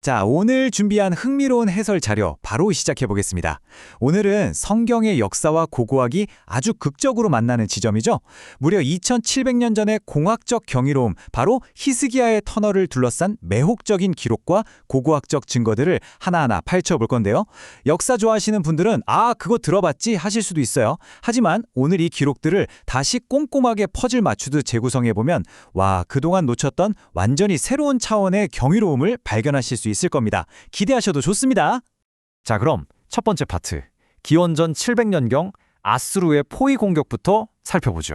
자, 오늘 준비한 흥미로운 해설 자료 바로 시작해 보겠습니다. 오늘은 성경의 역사와 고고학이 아주 극적으로 만나는 지점이죠. 무려 2700년 전의 공학적 경이로움, 바로 히스기야의 터널을 둘러싼 매혹적인 기록과 고고학적 증거들을 하나하나 파헤쳐 볼 건데요. 역사 좋아하시는 분들은 그거 들어봤지 하실 수도 있어요. 하지만 오늘 이 기록들을 다시 꼼꼼하게 퍼즐 맞추듯 재구성해 보면 그동안 놓쳤던 완전히 새로운 차원의 경이로움을 발견하실 수 있을 겁니다. 기대하셔도 좋습니다. 자, 그럼 첫 번째 파트, 기원전 700년경 아수르의 포위 공격부터 살펴보죠.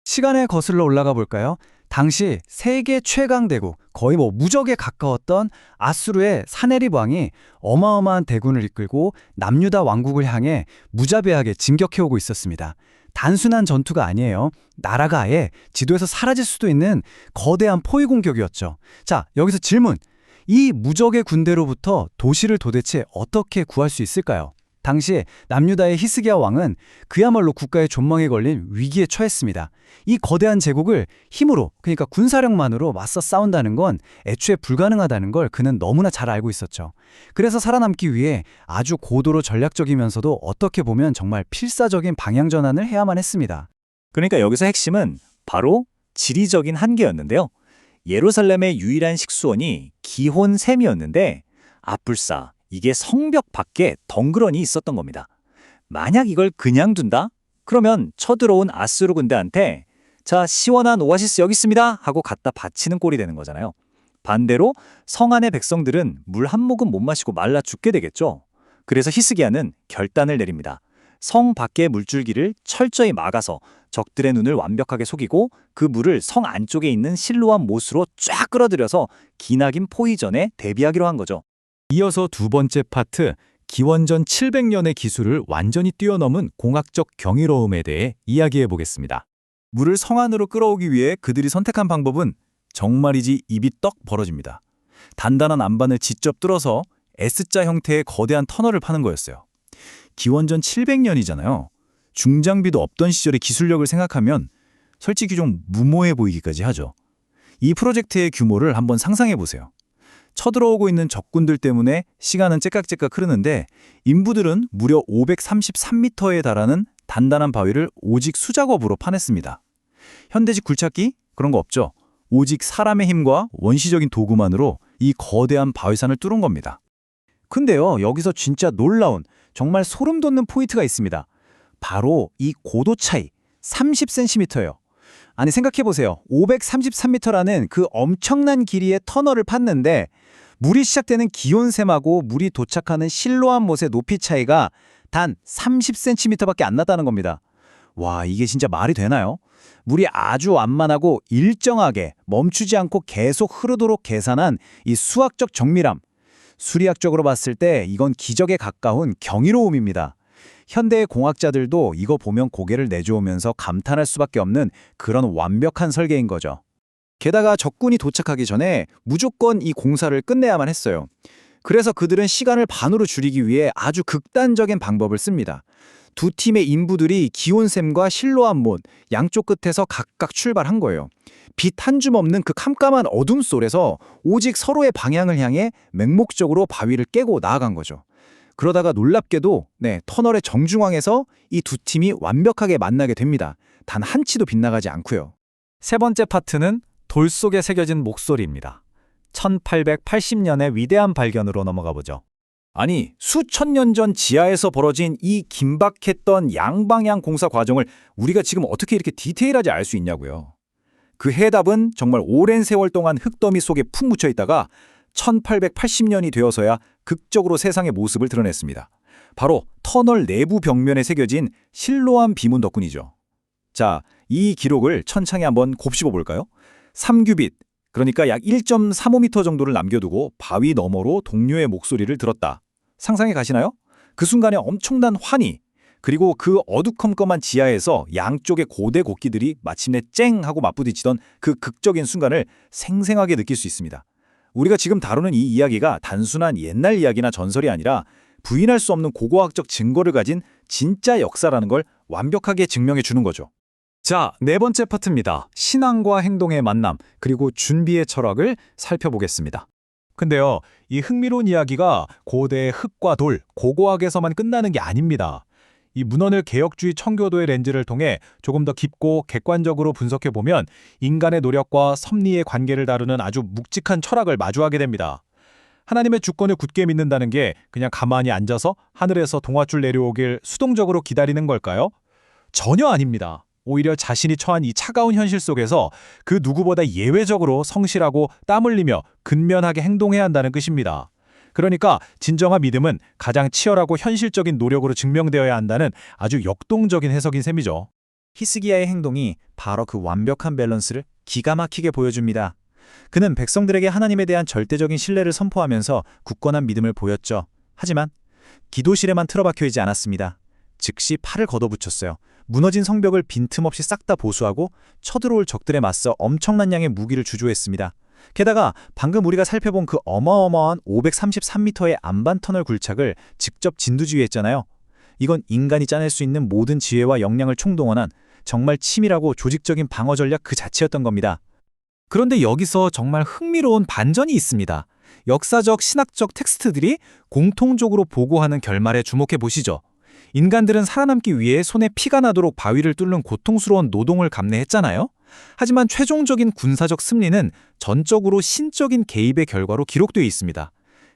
시간에 거슬러 올라가 볼까요? 당시 세계 최강 대국, 거의 무적에 가까웠던 아수르의 사네립 왕이 어마어마한 대군을 이끌고 남유다 왕국을 향해 무자비하게 진격해오고 있었습니다. 단순한 전투가 아니에요. 나라가 아예 지도에서 사라질 수도 있는 거대한 포위 공격이었죠. 자, 여기서 질문. 이 무적의 군대로부터 도시를 도대체 어떻게 구할 수 있을까요? 당시 남유다의 히스기야 왕은 그야말로 국가의 존망에 걸린 위기에 처했습니다. 이 거대한 제국을 힘으로, 그러니까 군사력만으로 맞서 싸운다는 건 애초에 불가능하다는 걸 그는 너무나 잘 알고 있었죠. 그래서 살아남기 위해 아주 고도로 전략적이면서도 어떻게 보면 정말 필사적인 방향 전환을 해야만 했습니다. 그러니까 여기서 핵심은 바로 지리적인 한계였는데요. 예루살렘의 유일한 식수원이 기혼샘이었는데 아뿔싸, 이게 성벽 밖에 덩그러니 있었던 겁니다. 만약 이걸 그냥 둔다? 그러면 쳐들어온 아수르 군대한테 자, 시원한 오아시스 여기 있습니다 하고 갖다 바치는 꼴이 되는 거잖아요. 반대로 성 안의 백성들은 물 한 모금 못 마시고 말라 죽게 되겠죠. 그래서 히스기야는 결단을 내립니다. 성 밖의 물줄기를 철저히 막아서 적들의 눈을 완벽하게 속이고 그 물을 성 안쪽에 있는 실로암 못으로 쫙 끌어들여서 기나긴 포위전에 대비하기로 한 거죠. 이어서 두 번째 파트, 기원전 700년의 기술을 완전히 뛰어넘은 공학적 경이로움에 대해 이야기해 보겠습니다. 물을 성 안으로 끌어오기 위해 그들이 선택한 방법은 정말이지 입이 떡 벌어집니다. 단단한 안반을 직접 뚫어서 S자 형태의 거대한 터널을 파는 거였어요. 기원전 700년이잖아요. 중장비도 없던 시절의 기술력을 생각하면 솔직히 좀 무모해 보이기까지 하죠. 이 프로젝트의 규모를 한번 상상해 보세요. 쳐들어오고 있는 적군들 때문에 시간은 째깍째깍 흐르는데 인부들은 무려 533m에 달하는 단단한 바위를 오직 수작업으로 파냈습니다. 현대식 굴착기? 그런 거 없죠. 오직 사람의 힘과 원시적인 도구만으로 이 거대한 바위산을 뚫은 겁니다. 근데요, 여기서 진짜 놀라운, 정말 소름 돋는 포인트가 있습니다. 바로 이 고도 차이, 30cm예요. 아니, 생각해보세요. 533m라는 그 엄청난 길이의 터널을 팠는데 물이 시작되는 기온샘하고 물이 도착하는 실로암 못의 높이 차이가 단 30cm밖에 안 났다는 겁니다. 이게 진짜 말이 되나요? 물이 아주 완만하고 일정하게 멈추지 않고 계속 흐르도록 계산한 이 수학적 정밀함. 수리학적으로 봤을 때 이건 기적에 가까운 경이로움입니다. 현대의 공학자들도 이거 보면 고개를 내저으면서 감탄할 수밖에 없는 그런 완벽한 설계인 거죠. 게다가 적군이 도착하기 전에 무조건 이 공사를 끝내야만 했어요. 그래서 그들은 시간을 반으로 줄이기 위해 아주 극단적인 방법을 씁니다. 두 팀의 인부들이 기온샘과 실로암 못 양쪽 끝에서 각각 출발한 거예요. 빛 한 줌 없는 그 캄캄한 어둠 속에서 오직 서로의 방향을 향해 맹목적으로 바위를 깨고 나아간 거죠. 그러다가 놀랍게도 터널의 정중앙에서 이 두 팀이 완벽하게 만나게 됩니다. 단 한 치도 빗나가지 않고요. 세 번째 파트는 돌 속에 새겨진 목소리입니다. 1880년의 위대한 발견으로 넘어가 보죠. 아니, 수천 년 전 지하에서 벌어진 이 긴박했던 양방향 공사 과정을 우리가 지금 어떻게 이렇게 디테일하게 알 수 있냐고요. 그 해답은 정말 오랜 세월 동안 흙더미 속에 푹 묻혀 있다가 1880년이 되어서야 극적으로 세상의 모습을 드러냈습니다. 바로 터널 내부 벽면에 새겨진 실로암 비문 덕분이죠. 자, 이 기록을 천창에 한번 곱씹어 볼까요? 3규빗, 그러니까 약 1.35m 정도를 남겨두고 바위 너머로 동료의 목소리를 들었다. 상상해 가시나요? 그 순간에 엄청난 환희, 그리고 그 어두컴컴한 지하에서 양쪽의 고대 곡기들이 마침내 쨍 하고 맞부딪히던 그 극적인 순간을 생생하게 느낄 수 있습니다. 우리가 지금 다루는 이 이야기가 단순한 옛날 이야기나 전설이 아니라 부인할 수 없는 고고학적 증거를 가진 진짜 역사라는 걸 완벽하게 증명해 주는 거죠. 자, 네 번째 파트입니다. 신앙과 행동의 만남, 그리고 준비의 철학을 살펴보겠습니다. 근데요, 이 흥미로운 이야기가 고대의 흙과 돌, 고고학에서만 끝나는 게 아닙니다. 이 문헌을 개혁주의 청교도의 렌즈를 통해 조금 더 깊고 객관적으로 분석해보면 인간의 노력과 섭리의 관계를 다루는 아주 묵직한 철학을 마주하게 됩니다. 하나님의 주권을 굳게 믿는다는 게 그냥 가만히 앉아서 하늘에서 동화줄 내려오길 수동적으로 기다리는 걸까요? 전혀 아닙니다. 오히려 자신이 처한 이 차가운 현실 속에서 그 누구보다 예외적으로 성실하고 땀 흘리며 근면하게 행동해야 한다는 뜻입니다. 그러니까 진정한 믿음은 가장 치열하고 현실적인 노력으로 증명되어야 한다는 아주 역동적인 해석인 셈이죠. 히스기야의 행동이 바로 그 완벽한 밸런스를 기가 막히게 보여줍니다. 그는 백성들에게 하나님에 대한 절대적인 신뢰를 선포하면서 굳건한 믿음을 보였죠. 하지만 기도실에만 틀어박혀 있지 않았습니다. 즉시 팔을 걷어붙였어요. 무너진 성벽을 빈틈없이 싹 다 보수하고 쳐들어올 적들에 맞서 엄청난 양의 무기를 주조했습니다. 게다가 방금 우리가 살펴본 그 어마어마한 533m의 안반 터널 굴착을 직접 진두지휘했잖아요. 이건 인간이 짜낼 수 있는 모든 지혜와 역량을 총동원한 정말 치밀하고 조직적인 방어 전략 그 자체였던 겁니다. 그런데 여기서 정말 흥미로운 반전이 있습니다. 역사적, 신학적 텍스트들이 공통적으로 보고하는 결말에 주목해 보시죠. 인간들은 살아남기 위해 손에 피가 나도록 바위를 뚫는 고통스러운 노동을 감내했잖아요. 하지만 최종적인 군사적 승리는 전적으로 신적인 개입의 결과로 기록되어 있습니다.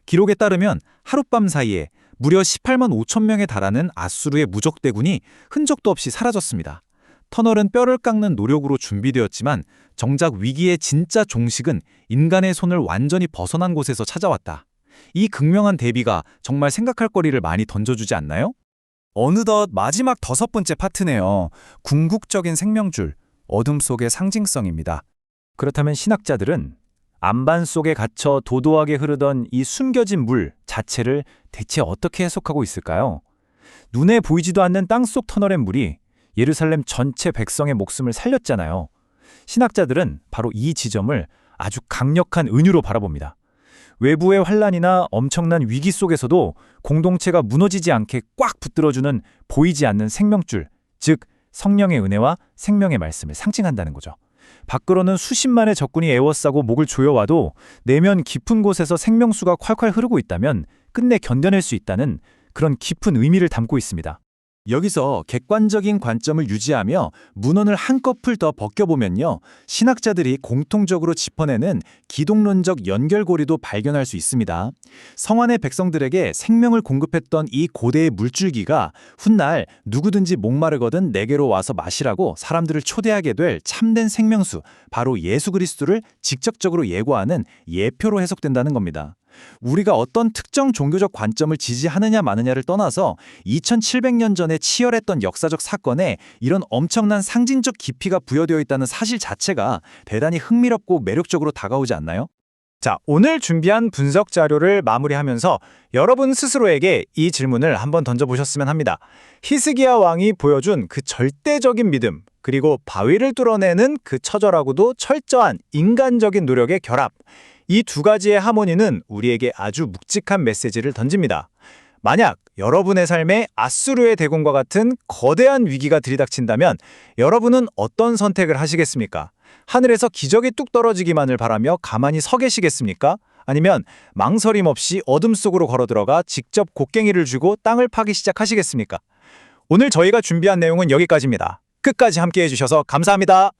기록에 따르면 하룻밤 사이에 무려 18만 5천 명에 달하는 아수르의 무적대군이 흔적도 없이 사라졌습니다. 터널은 뼈를 깎는 노력으로 준비되었지만 정작 위기의 진짜 종식은 인간의 손을 완전히 벗어난 곳에서 찾아왔다. 이 극명한 대비가 정말 생각할 거리를 많이 던져주지 않나요? 어느덧 마지막 5번째 파트네요. 궁극적인 생명줄, 어둠 속의 상징성입니다. 그렇다면 신학자들은 안반 속에 갇혀 도도하게 흐르던 이 숨겨진 물 자체를 대체 어떻게 해석하고 있을까요? 눈에 보이지도 않는 땅속 터널의 물이 예루살렘 전체 백성의 목숨을 살렸잖아요. 신학자들은 바로 이 지점을 아주 강력한 은유로 바라봅니다. 외부의 환란이나 엄청난 위기 속에서도 공동체가 무너지지 않게 꽉 붙들어주는 보이지 않는 생명줄, 즉 성령의 은혜와 생명의 말씀을 상징한다는 거죠. 밖으로는 수십만의 적군이 에워싸고 목을 조여와도 내면 깊은 곳에서 생명수가 콸콸 흐르고 있다면 끝내 견뎌낼 수 있다는 그런 깊은 의미를 담고 있습니다. 여기서 객관적인 관점을 유지하며 문헌을 한꺼풀 더 벗겨보면요. 신학자들이 공통적으로 짚어내는 기독론적 연결고리도 발견할 수 있습니다. 성안의 백성들에게 생명을 공급했던 이 고대의 물줄기가 훗날 누구든지 목마르거든 내게로 와서 마시라고 사람들을 초대하게 될 참된 생명수, 바로 예수 그리스도를 직접적으로 예고하는 예표로 해석된다는 겁니다. 우리가 어떤 특정 종교적 관점을 지지하느냐 마느냐를 떠나서 2700년 전에 치열했던 역사적 사건에 이런 엄청난 상징적 깊이가 부여되어 있다는 사실 자체가 대단히 흥미롭고 매력적으로 다가오지 않나요? 자, 오늘 준비한 분석 자료를 마무리하면서 여러분 스스로에게 이 질문을 한번 던져보셨으면 합니다. 히스기야 왕이 보여준 그 절대적인 믿음, 그리고 바위를 뚫어내는 그 처절하고도 철저한 인간적인 노력의 결합, 이 두 가지의 하모니는 우리에게 아주 묵직한 메시지를 던집니다. 만약 여러분의 삶에 아수르의 대군과 같은 거대한 위기가 들이닥친다면 여러분은 어떤 선택을 하시겠습니까? 하늘에서 기적이 뚝 떨어지기만을 바라며 가만히 서 계시겠습니까? 아니면 망설임 없이 어둠 속으로 걸어들어가 직접 곡괭이를 쥐고 땅을 파기 시작하시겠습니까? 오늘 저희가 준비한 내용은 여기까지입니다. 끝까지 함께해 주셔서 감사합니다.